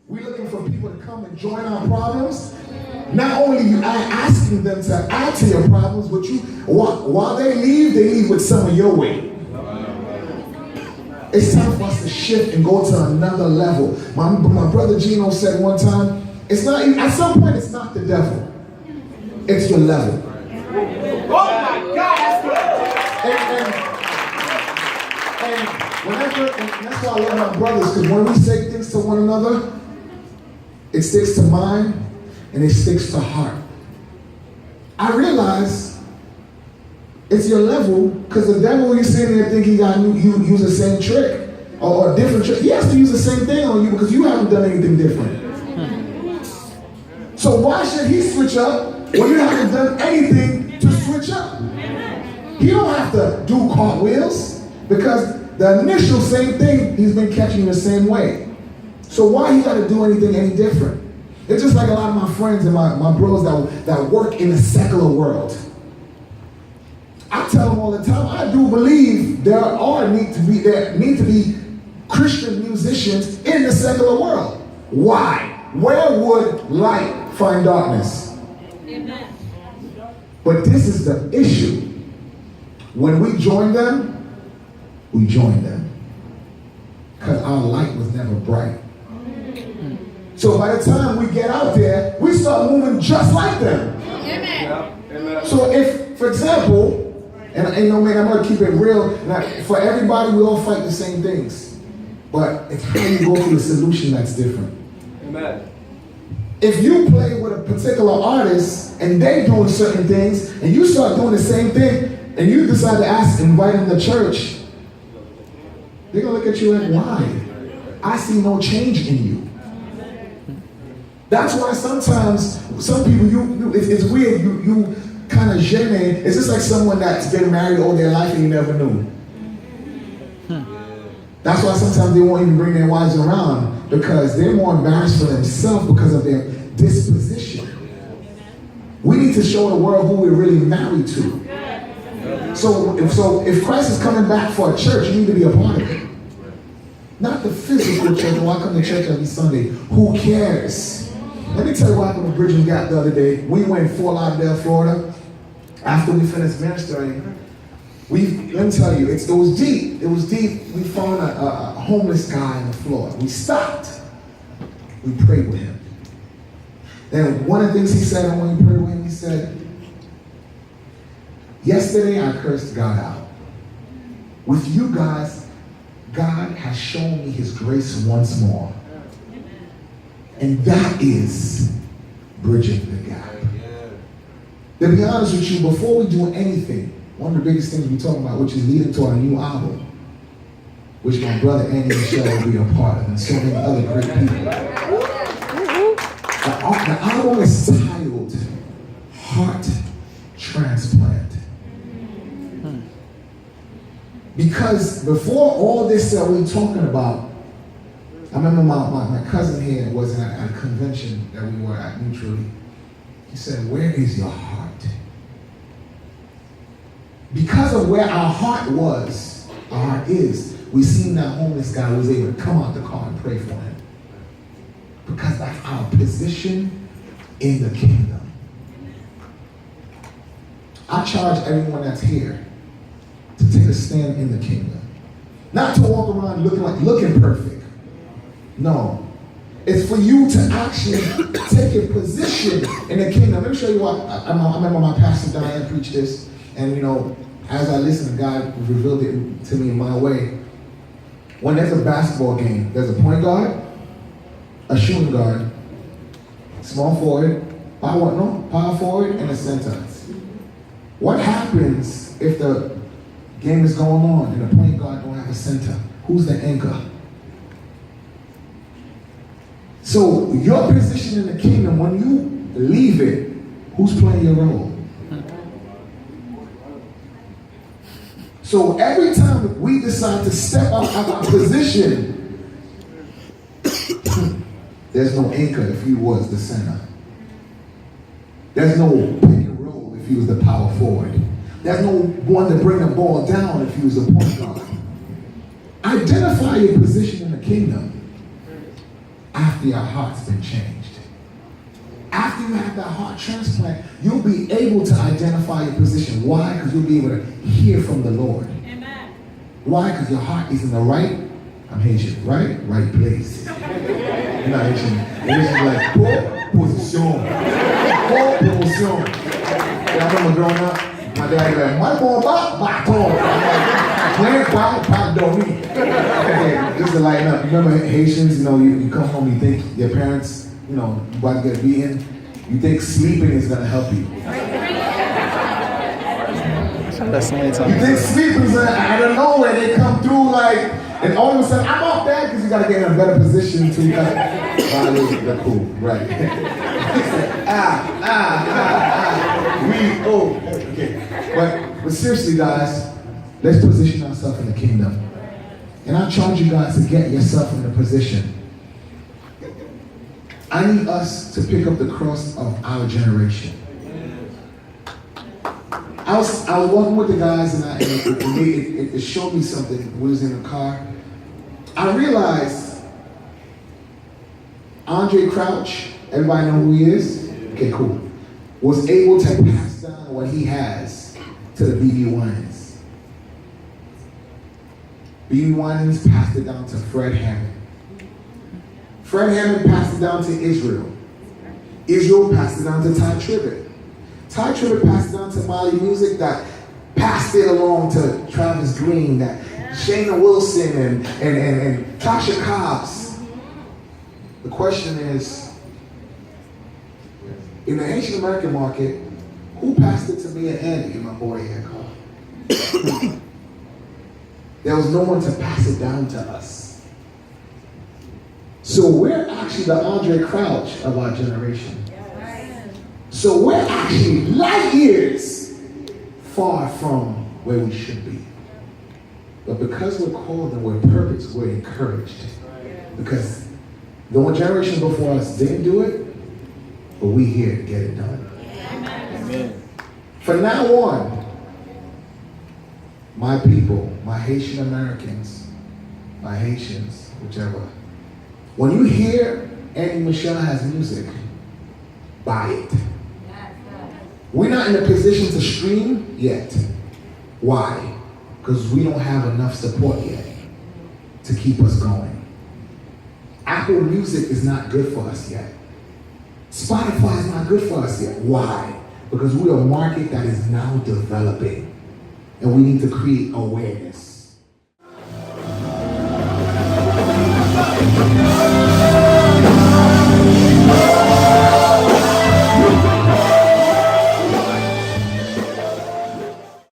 We're looking for people to come and join our problems. Not only you asking them to add to your problems, but you, while they leave with some of your weight. It's time for us to shift and go to another level. My brother Gino said one time, it's not, at some point it's not the devil. It's your level. Oh my God, that's good. And whenever, and that's why I love my brothers, because when we say things to one another, it sticks to mind and it sticks to heart. I realize it's your level, because the devil, you're sitting there thinking you use the same trick or a different trick. He has to use the same thing on you because you haven't done anything different. So why should he switch up when you haven't done anything to switch up? He don't have to do cartwheels because the initial same thing, he's been catching the same way. So why he got to do anything any different? It's just like a lot of my friends and my bros that work in the secular world. I tell them all the time, I do believe there need to be Christian musicians in the secular world. Why? Where would light find darkness? Amen. But this is the issue. When we join them, we join them. Because our light was never bright. So by the time we get out there, we start moving just like them. Amen. So if, for example, and I'm going to keep it real, for everybody, we all fight the same things. But it's how you go through the solution that's different. Amen. If you play with a particular artist and they doing certain things, and you start doing the same thing, and you decide to invite them to church, they're going to look at you like, why? I see no change in you. That's why sometimes some people, it's weird, you kind of gêné. It's just like someone that's been married all their life and you never knew. That's why sometimes they won't even bring their wives around, because they're more embarrassed for themselves because of their disposition. We need to show the world who we're really married to. So if Christ is coming back for a church, you need to be a part of it. Not the physical church. Oh, I come to church every Sunday. Who cares? Let me tell you what happened with Bridge and Gap the other day. We went in Fort Lauderdale, Florida. After we finished ministering, let me tell you, it was deep. It was deep. We found a homeless guy on the floor. We stopped. We prayed with him. And one of the things he said when we prayed with him, he said, yesterday I cursed God out. With you guys, God has shown me his grace once more. And that is bridging the gap. To be honest with you, before we do anything, one of the biggest things we're talking about, which is leading to our new album, which my brother Andy Michel will be a part of, and so many other great people. The album is titled Heart Transplant. Because before all this that we're talking about, I remember my cousin here was at a convention that we were at mutually. He said, where is your heart? Because of where our heart was, our heart is, we seen that homeless guy was able to come out the car and pray for him. Because that's our position in the kingdom. I charge everyone that's here to take a stand in the kingdom. Not to walk around looking perfect. No. It's for you to actually take a position in the kingdom. Let me show you what, I remember my pastor Diane preached this, and as I listened, God revealed it to me in my way. When there's a basketball game, there's a point guard, a shooting guard, small forward, power forward, and a center. What happens if the game is going on and the point guard don't have a center? Who's the anchor? So your position in the kingdom, when you leave it, who's playing your role? So every time we decide to step out of our position, there's no anchor if he was the center. There's no pick and roll if he was the power forward. There's no one to bring the ball down if he was a point guard. Identify your position in the kingdom. I after your heart's been changed. After you have that heart transplant, you'll be able to identify your position. Why? Because you'll be able to hear from the Lord. Amen. Why? Because your heart is in the right, I'm Haitian, right place. You're not Haitian. Haitian like, position. Position. I remember growing up, my dad was like, my boy, baton. I'm like, pardon me. Okay, just to lighten up. You remember Haitians, you know, you come home, you think your parents, you know, you about to get beaten. You think sleeping is going to help you. You think sleeping is out of nowhere, they come through like, and all of a sudden, I'm off that because you got to get in a better position to violate the cool, right? Okay. But seriously, guys, let's position ourselves in the kingdom. And I charge you guys to get yourself in the position. I need us to pick up the cross of our generation. I was walking with the guys and it showed me something. We was in the car. I realized Andre Crouch, everybody know who he is? Okay, cool. Was able to pass down what he has to the B.B. Winans. B.B. Winans passed it down to Fred Hammond. Fred Hammond passed it down to Israel. Israel passed it down to Ty Tribbett. Ty Tribbett passed it down to Molly Music, that passed it along to Travis Green, that Shayna Wilson and Tasha Cobbs. The question is, in the Haitian American market, who passed it to me and Andy and my boy here, Carl? There was no one to pass it down to us. So we're actually the Andre Crouch of our generation. So we're actually light years far from where we should be. But because we're called and we're purposed, we're encouraged. Because the one generation before us didn't do it, but we here to get it done. Amen. From now on, my people, my Haitian Americans, my Haitians, whichever, when you hear Andy Michel has music, buy it. We're not in a position to stream yet. Why? Because we don't have enough support yet to keep us going. Apple Music is not good for us yet. Spotify is not good for us yet. Why? Because we're a market that is now developing, and we need to create awareness.